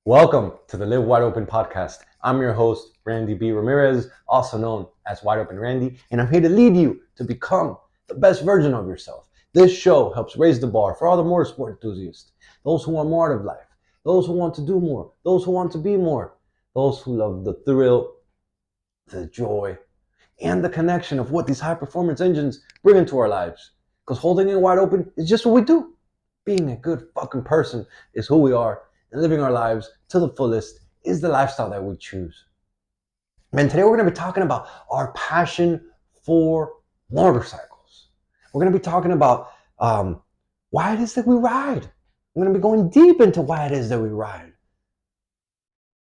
Welcome to the Live Wide Open podcast. I'm your host, Randy B. Ramirez, also known as Wide Open Randy, and I'm here to lead you to become the best version of yourself. This show helps raise the bar for all the motorsport enthusiasts, those who want more out of life, those who want to do more, those who want to be more, those who love the thrill, the joy, and the connection of what these high performance engines bring into our lives. Because holding it wide open is just what we do. Being a good fucking person is who we are, and living our lives to the fullest is the lifestyle that we choose. Man, today we're going to be talking about our passion for motorcycles. We're going to be talking about why it is that we ride. We're going to be going deep into why it is that we ride.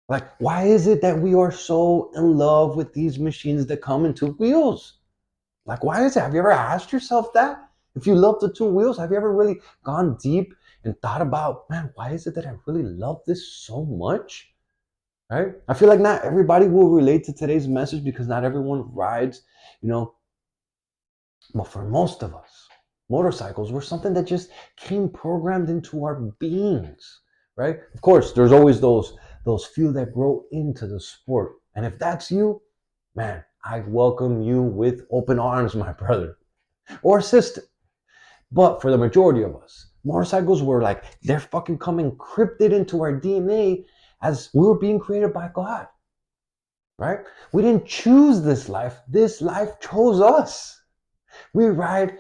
Like, why is it that we are so in love with these machines that come in two wheels? Like, why is it? Have you ever asked yourself that? If you love the two wheels, have you ever really gone deep and thought about, man, why is it that I really love this so much? Right? I feel like not everybody will relate to today's message because not everyone rides, but for most of us, motorcycles were something that just came programmed into our beings, right? Of course, there's always those few that grow into the sport. And if that's you, man, I welcome you with open arms, my brother or sister. But for the majority of us, motorcycles were like, they're fucking coming encrypted into our DNA as we were being created by God, right? We didn't choose this life. This life chose us. We ride,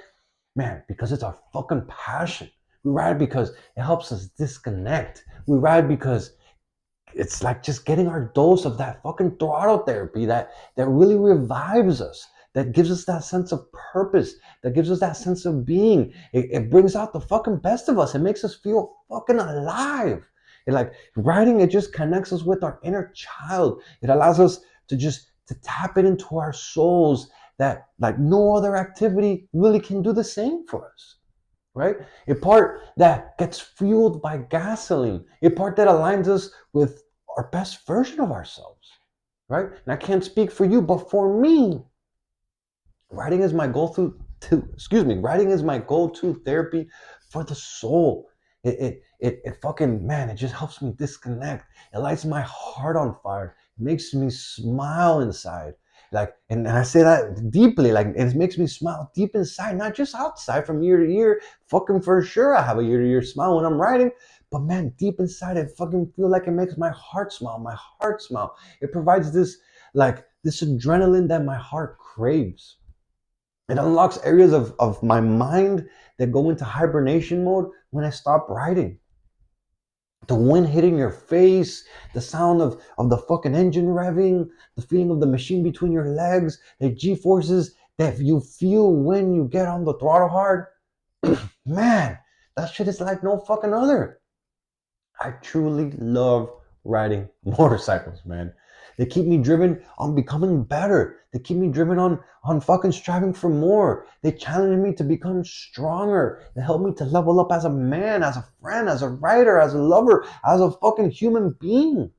man, because it's our fucking passion. We ride because it helps us disconnect. We ride because it's like just getting our dose of that fucking throttle therapy that really revives us, that gives us that sense of purpose, that gives us that sense of being. It brings out the fucking best of us. It makes us feel fucking alive. Riding, it just connects us with our inner child. It allows us to tap it into our souls that like no other activity really can do the same for us. Right? A part that gets fueled by gasoline, a part that aligns us with our best version of ourselves, right? And I can't speak for you, but for me, riding is my go-to therapy for the soul. It fucking, man, it just helps me disconnect. It lights my heart on fire. It makes me smile inside. And I say that deeply, like it makes me smile deep inside, not just outside from year to year. Fucking for sure, I have a year to year smile when I'm riding, but man, deep inside, I fucking feel like it makes my heart smile. My heart smile. It provides this adrenaline that my heart craves. It unlocks areas of my mind that go into hibernation mode when I stop riding. The wind hitting your face, the sound of the fucking engine revving, the feeling of the machine between your legs, the G-forces that you feel when you get on the throttle hard. Man, that shit is like no fucking other. I truly love riding motorcycles, man. They keep me driven on becoming better. They keep me driven on fucking striving for more. They challenge me to become stronger. They help me to level up as a man, as a friend, as a writer, as a lover, as a fucking human being.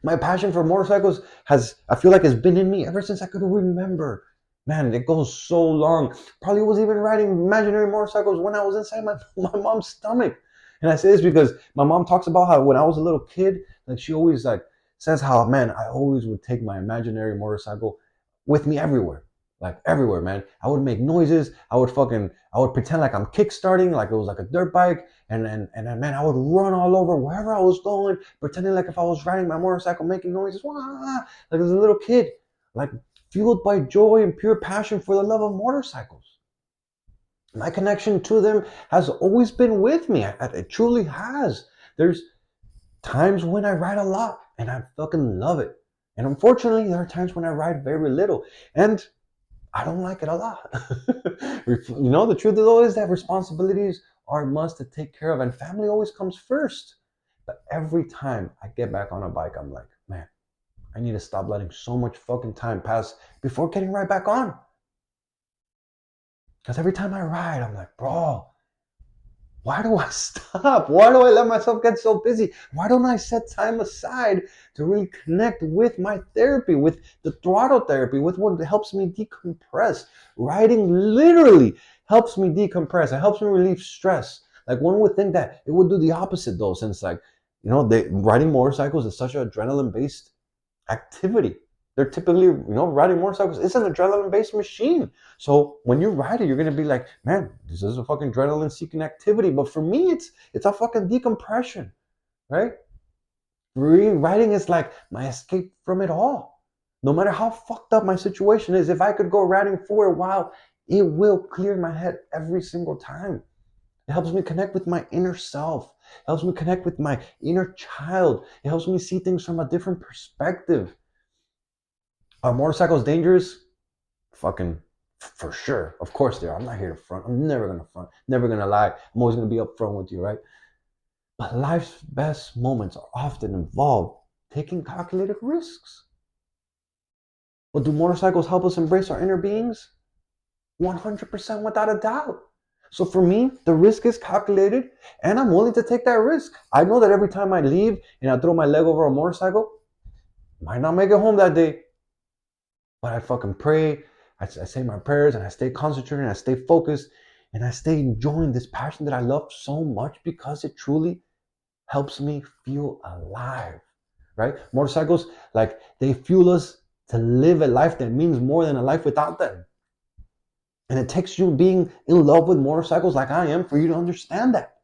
My passion for motorcycles I feel like has been in me ever since I could remember. Man, it goes so long. Probably was even riding imaginary motorcycles when I was inside my mom's stomach. And I say this because my mom talks about how when I was a little kid, like she always like says how, man, I always would take my imaginary motorcycle with me everywhere. Like everywhere, man. I would make noises. I would pretend like I'm kickstarting, like it was like a dirt bike. And then, man, I would run all over wherever I was going, pretending like if I was riding my motorcycle, making noises, wah, like as a little kid, like fueled by joy and pure passion for the love of motorcycles. My connection to them has always been with me. It truly has. There's times when I ride a lot and I fucking love it. And unfortunately, there are times when I ride very little and I don't like it a lot. The truth though is that responsibilities are a must to take care of and family always comes first. But every time I get back on a bike, I'm like, man, I need to stop letting so much fucking time pass before getting right back on. Because every time I ride, I'm like, bro, why do I stop? Why do I let myself get so busy? Why don't I set time aside to really connect with my therapy, with the throttle therapy, with what helps me decompress? Riding literally helps me decompress. It helps me relieve stress. Like one would think that it would do the opposite though, since like Riding motorcycles is such an adrenaline-based activity. They're typically, riding motorcycles is an adrenaline-based machine. So when you ride it, you're gonna be like, man, this is a fucking adrenaline-seeking activity. But for me, it's a fucking decompression, right? Riding is like my escape from it all. No matter how fucked up my situation is, if I could go riding for a while, it will clear my head every single time. It helps me connect with my inner self. It helps me connect with my inner child. It helps me see things from a different perspective. Are motorcycles dangerous? Fucking for sure. Of course they are. I'm not here to front. I'm never gonna front. Never gonna lie. I'm always gonna be upfront with you, right? But life's best moments are often involved taking calculated risks. But do motorcycles help us embrace our inner beings? 100% without a doubt. So for me, the risk is calculated and I'm willing to take that risk. I know that every time I leave and I throw my leg over a motorcycle, I might not make it home that day. But I fucking pray, I say my prayers and I stay concentrated and I stay focused and I stay enjoying this passion that I love so much because it truly helps me feel alive, right? Motorcycles, like they fuel us to live a life that means more than a life without them. And it takes you being in love with motorcycles like I am for you to understand that.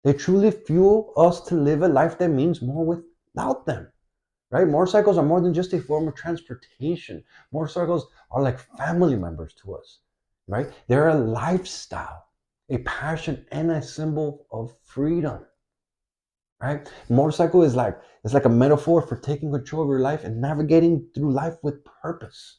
They truly fuel us to live a life that means more without them, right? Motorcycles are more than just a form of transportation. Motorcycles are like family members to us, right? They're a lifestyle, a passion, and a symbol of freedom, right? Motorcycle is like, it's like a metaphor for taking control of your life and navigating through life with purpose.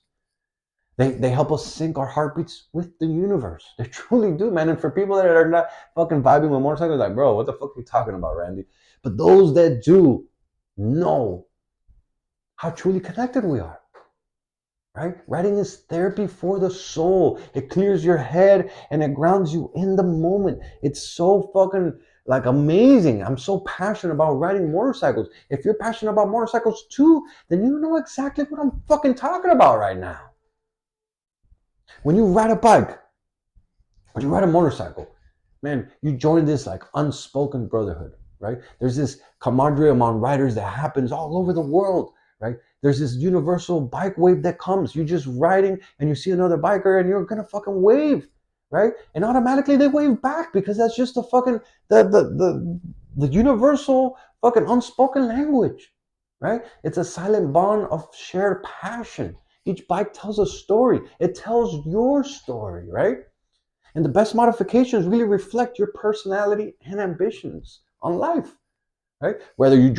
They help us sync our heartbeats with the universe. They truly do, man. And for people that are not fucking vibing with motorcycles, like, bro, what the fuck are you talking about, Randy? But those that do know how truly connected we are, right? Riding is therapy for the soul. It clears your head and it grounds you in the moment. It's so fucking like amazing. I'm so passionate about riding motorcycles. If you're passionate about motorcycles too, then you know exactly what I'm fucking talking about right now. When you ride a bike, when you ride a motorcycle, man, you join this like unspoken brotherhood, right? There's this camaraderie among riders that happens all over the world, right? There's this universal bike wave that comes. You're just riding and you see another biker and you're gonna fucking wave, right? And automatically they wave back because that's just the fucking the universal fucking unspoken language, right? It's a silent bond of shared passion. Each bike tells a story. It tells your story, right? And the best modifications really reflect your personality and ambitions on life, right? Whether you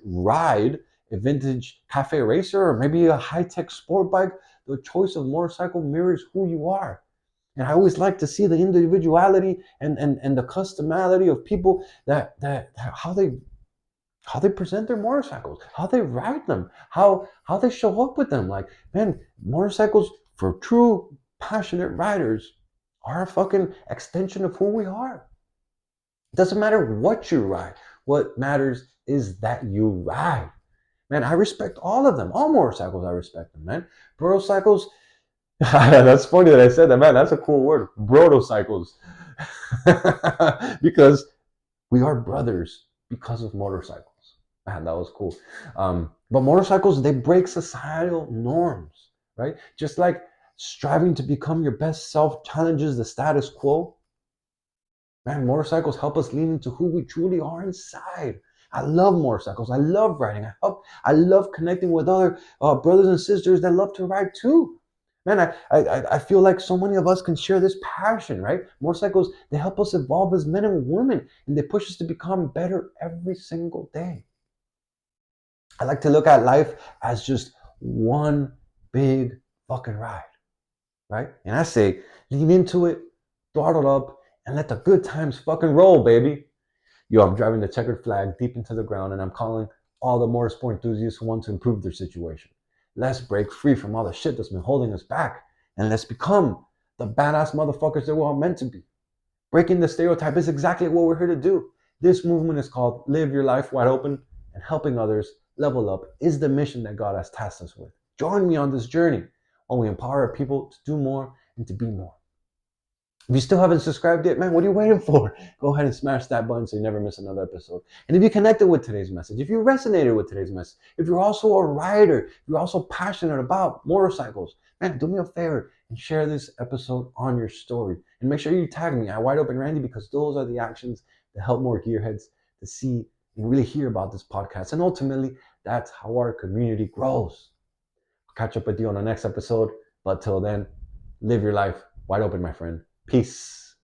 ride a vintage cafe racer or maybe a high-tech sport bike, the choice of motorcycle mirrors who you are. And I always like to see the individuality and the customality of people that how they present their motorcycles, how they ride them, how they show up with them. Like, man, motorcycles for true passionate riders are a fucking extension of who we are. It doesn't matter what you ride. What matters is that you ride. Man, I respect all of them. All motorcycles, I respect them, man. Motorcycles, that's funny that I said that, man. That's a cool word. Brotocycles. Because we are brothers because of motorcycles. Man, that was cool. But motorcycles, they break societal norms, right? Just like striving to become your best self challenges the status quo. Man, motorcycles help us lean into who we truly are inside. I love motorcycles. I love riding. I love connecting with other brothers and sisters that love to ride too. Man, I feel like so many of us can share this passion, right? Motorcycles, they help us evolve as men and women, and they push us to become better every single day. I like to look at life as just one big fucking ride, right? And I say, lean into it, throttle up, and let the good times fucking roll, baby. Yo, I'm driving the checkered flag deep into the ground, and I'm calling all the motorsport enthusiasts who want to improve their situation. Let's break free from all the shit that's been holding us back, and let's become the badass motherfuckers that we're all meant to be. Breaking the stereotype is exactly what we're here to do. This movement is called Live Your Life Wide Open, and helping others level up is the mission that God has tasked us with. Join me on this journey while we empower people to do more and to be more. If you still haven't subscribed yet, man, what are you waiting for? Go ahead and smash that button so you never miss another episode. And if you connected with today's message, if you resonated with today's message, if you're also a rider, if you're also passionate about motorcycles, man, do me a favor and share this episode on your story. And make sure you tag me at Wide Open Randy, because those are the actions that help more gearheads to see and really hear about this podcast. And ultimately, that's how our community grows. I'll catch up with you on the next episode. But till then, live your life wide open, my friend. Peace.